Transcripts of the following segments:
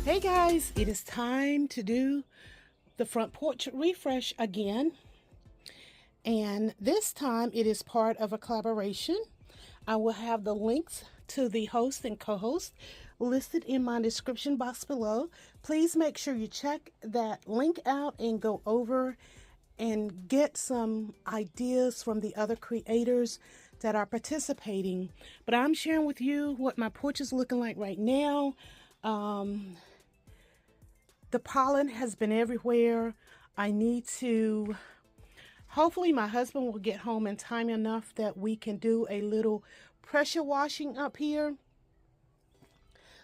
Hey guys, it is time to do the front porch refresh again. And this time it is part of a collaboration. I will have the links to the host and co-host listed in my description box below. Please make sure you check that link out and go over and get some ideas from the other creators that are participating. But I'm sharing with you what my porch is looking like right now. The pollen has been everywhere. I need to, hopefully my husband will get home in time enough that we can do a little pressure washing up here.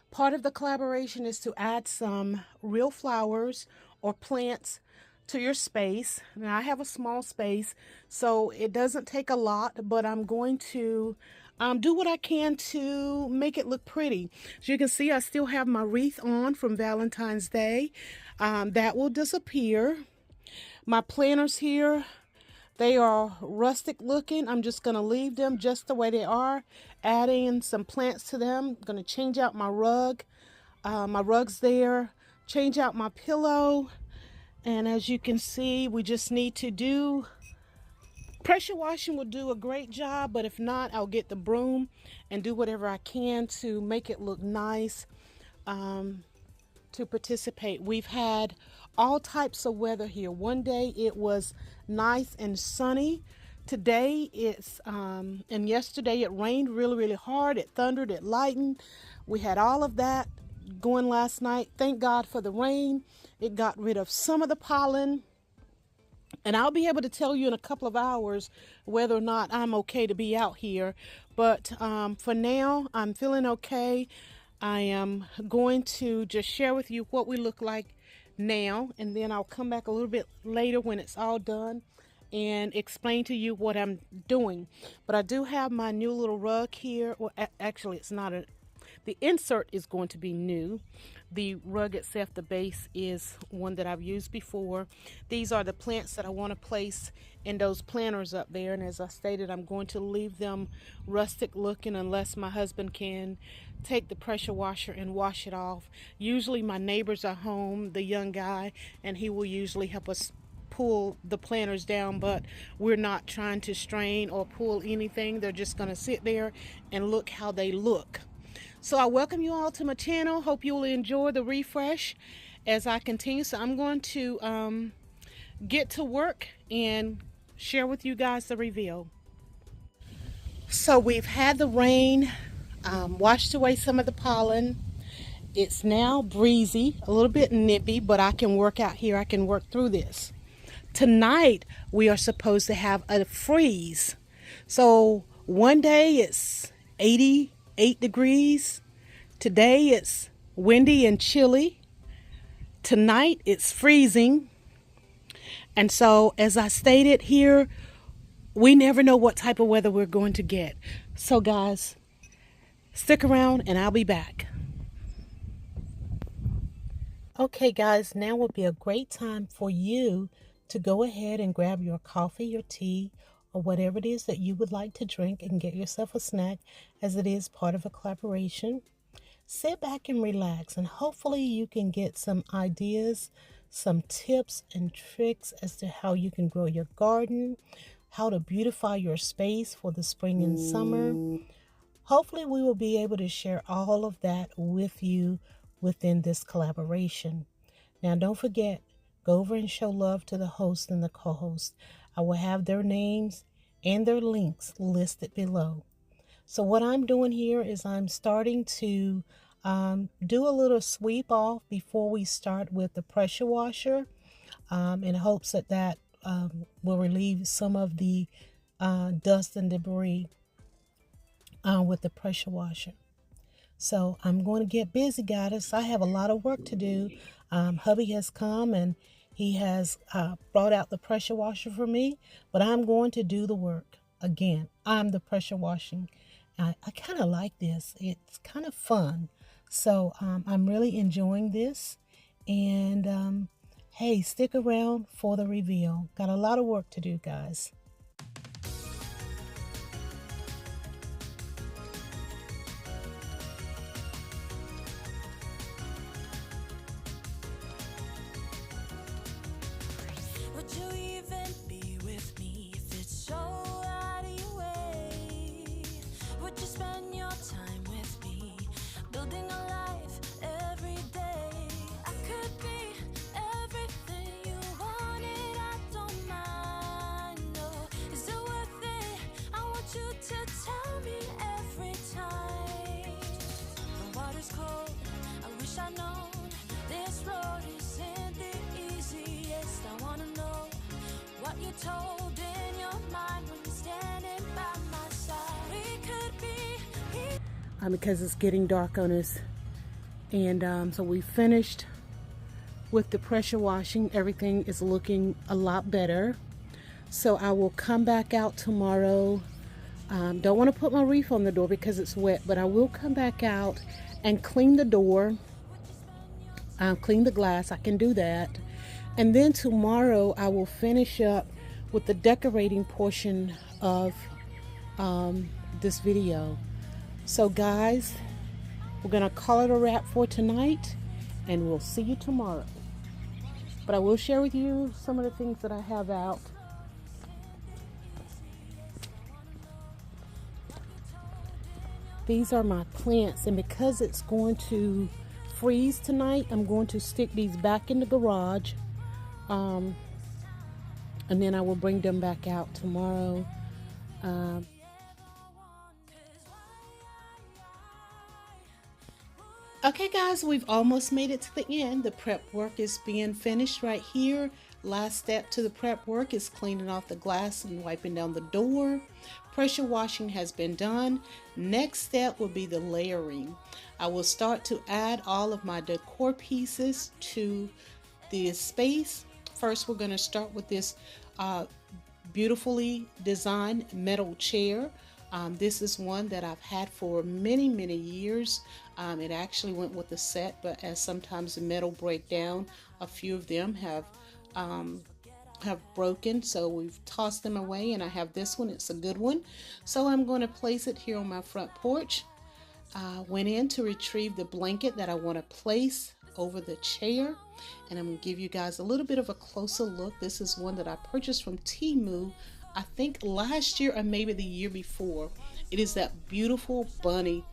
Part of the collaboration is to add some real flowers or plants to your space. Now I have a small space, so it doesn't take a lot, but I'm going to do what I can to make it look pretty. As you can see, I still have my wreath on from Valentine's Day. That will disappear. My planters here, they are rustic looking. I'm just going to leave them just the way they are, adding some plants to them. I'm going to change out my rug. My rug's there. Change out my pillow. And as you can see, we just need to do pressure washing will do a great job, but if not, I'll get the broom and do whatever I can to make it look nice to participate. We've had all types of weather here. One day it was nice and sunny. Today it's, and yesterday it rained really hard. It thundered, it lightened. We had all of that going last night. Thank God for the rain. It got rid of some of the pollen. And I'll be able to tell you in a couple of hours whether or not I'm okay to be out here. But for now, I'm feeling okay. I am going to just share with you what we look like now. And then I'll come back a little bit later when it's all done and explain to you what I'm doing. But I do have my new little rug here. Well, actually, it's not the insert is going to be new. The rug itself, the base, is one that I've used before. These are the plants that I want to place in those planters up there. And as I stated, I'm going to leave them rustic looking unless my husband can take the pressure washer and wash it off. Usually my neighbors are home, the young guy, and he will usually help us pull the planters down, but we're not trying to strain or pull anything. They're just going to sit there and look how they look. So I welcome you all to my channel. Hope you will enjoy the refresh as I continue. So I'm going to get to work and share with you guys the reveal. So we've had the rain washed away some of the pollen. It's now breezy, a little bit nippy, but I can work out here. I can work through this. Tonight we are supposed to have a freeze. So one day it's 88 degrees. Today it's windy and chilly. Tonight it's freezing. And so, as I stated here, we never know what type of weather we're going to get. So guys, stick around and I'll be back. Okay guys, now would be a great time for you to go ahead and grab your coffee, your tea, or whatever it is that you would like to drink and get yourself a snack, as it is part of a collaboration. Sit back and relax, and hopefully you can get some ideas, some tips and tricks as to how you can grow your garden, how to beautify your space for the spring and summer. Hopefully we will be able to share all of that with you within this collaboration. Now don't forget, go over and show love to the host and the co-host. I will have their names and their links listed below. So what I'm doing here is I'm starting to do a little sweep off before we start with the pressure washer, in hopes that that will relieve some of the dust and debris with the pressure washer. So I'm going to get busy, guys. I have a lot of work to do. Hubby has come and he has brought out the pressure washer for me, but I'm going to do the work. Again, I'm the pressure washing. I kind of like this. It's kind of fun. So I'm really enjoying this. And hey, stick around for the reveal. Got a lot of work to do, guys. Because it's getting dark on us. And so we finished with the pressure washing. Everything is looking a lot better. So I will come back out tomorrow. Don't want to put my wreath on the door because it's wet, but I will come back out and clean the door, clean the glass. I can do that. And then tomorrow I will finish up with the decorating portion of this video. So guys, we're gonna call it a wrap for tonight, and we'll see you tomorrow. But I will share with you some of the things that I have out. These are my plants, and because it's going to freeze tonight, I'm going to stick these back in the garage, and then I will bring them back out tomorrow. Okay guys, we've almost made it to the end. The prep work is being finished right here. Last step to the prep work is cleaning off the glass and wiping down the door. Pressure washing has been done. Next step will be the layering. I will start to add all of my decor pieces to the space. First, we're going to start with this beautifully designed metal chair. This is one that I've had for many years. It actually went with the set, but as sometimes the metal break down, a few of them have broken, so we've tossed them away, and I have this one. It's a good one, so I'm going to place it here on my front porch. Went in to retrieve the blanket that I want to place over the chair, and I'm going to give you guys a little bit of a closer look. This is one that I purchased from Temu, I think last year or maybe the year before. It is that beautiful bunny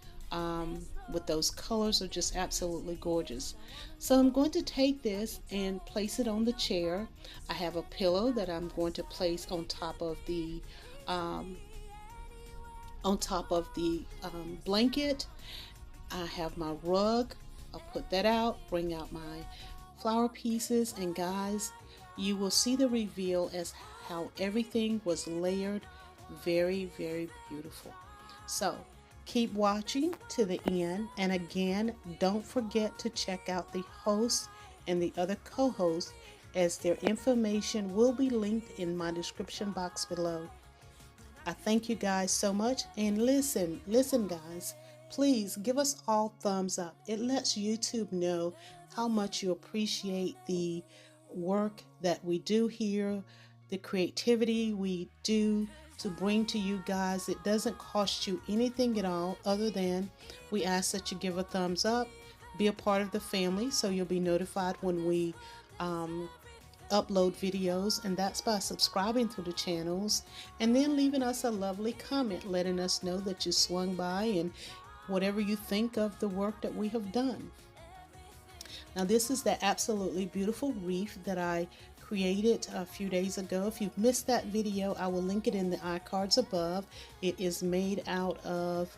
with those colors are just absolutely gorgeous. So I'm going to take this and place it on the chair. I have a pillow that I'm going to place on top of the blanket. I have my rug. I'll put that out, bring out my flower pieces, and guys, you will see the reveal as how everything was layered. Very beautiful. So keep watching to the end, and again, don't forget to check out the host and the other co-hosts, as their information will be linked in my description box below. I thank you guys so much, and listen guys, please give us all thumbs up. It lets YouTube know how much you appreciate the work that we do here, the creativity we do to bring to you guys. It doesn't cost you anything at all, other than we ask that you give a thumbs up, be a part of the family, so you'll be notified when we upload videos, and that's by subscribing to the channels and then leaving us a lovely comment letting us know that you swung by and whatever you think of the work that we have done. Now this is that absolutely beautiful wreath that I created a few days ago. If you've missed that video, I will link it in the iCards above. It is made out of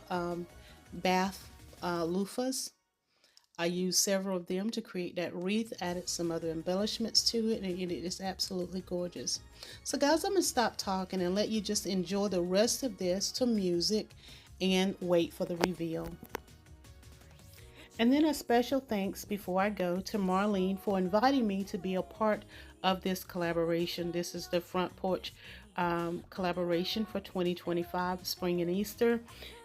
bath loofahs. I used several of them to create that wreath, added some other embellishments to it, and it is absolutely gorgeous. So guys, I'm going to stop talking and let you just enjoy the rest of this to music and wait for the reveal. And then a special thanks before I go to Marlene for inviting me to be a part of this collaboration. This is the Front Porch collaboration for 2025, spring and Easter.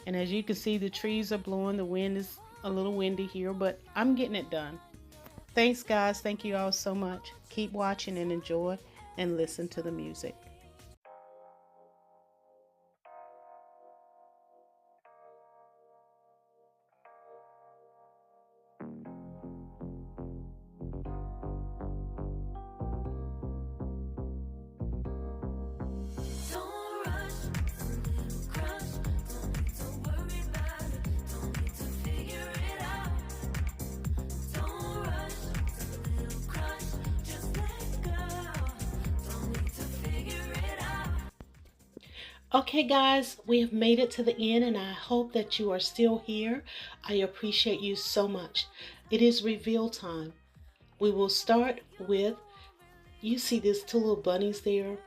And as you can see, the trees are blowing. The wind is a little windy here, but I'm getting it done. Thanks guys. Thank you all so much. Keep watching and enjoy and listen to the music. Okay guys, we have made it to the end, and I hope that you are still here. I appreciate you so much. It is reveal time. We will start with, you see these two little bunnies there?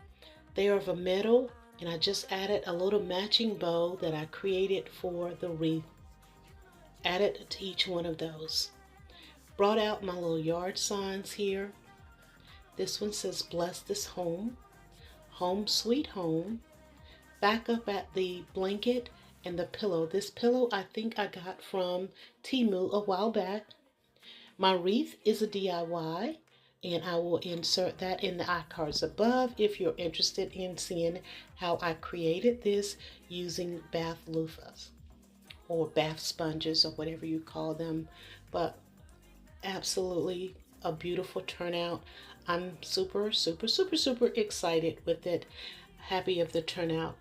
They are of a metal, and I just added a little matching bow that I created for the wreath. Added to each one of those. Brought out my little yard signs here. This one says, bless this home, home sweet home. Back up at the blanket and the pillow. This pillow I think I got from Temu a while back. My wreath is a DIY, and I will insert that in the iCards above if you're interested in seeing how I created this using bath loofahs or bath sponges or whatever you call them. But absolutely a beautiful turnout. I'm super excited with it. Happy of the turnout.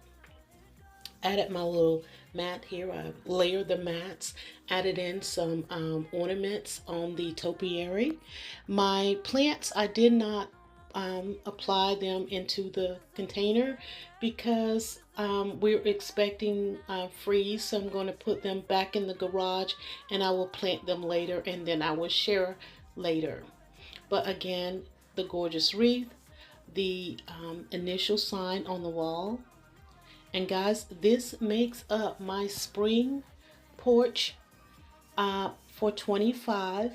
Added my little mat here. I layered the mats, added in some ornaments on the topiary. My plants, I did not apply them into the container because we're expecting freeze, so I'm going to put them back in the garage and I will plant them later, and then I will share later. But again, the gorgeous wreath, the initial sign on the wall. And guys, this makes up my spring porch for 25.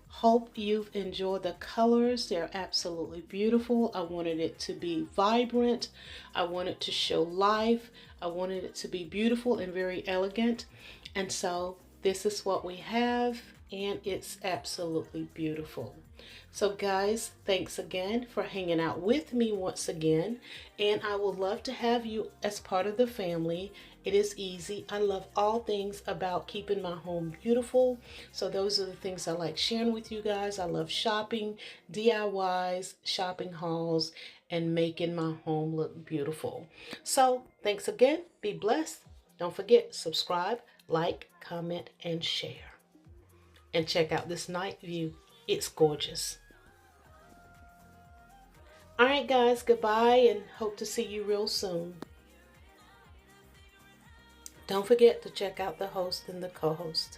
Hope you've enjoyed the colors. They're absolutely beautiful. I wanted it to be vibrant. I wanted to show life. I wanted it to be beautiful and very elegant. And so this is what we have, and it's absolutely beautiful. So guys, thanks again for hanging out with me once again, and I would love to have you as part of the family. It is easy. I love all things about keeping my home beautiful. So those are the things I like sharing with you guys. I love shopping, DIYs, shopping hauls, and making my home look beautiful. So thanks again. Be blessed. Don't forget, subscribe, like, comment, and share. And check out this night view. It's gorgeous. All right, guys, goodbye, and hope to see you real soon. Don't forget to check out the host and the co-host.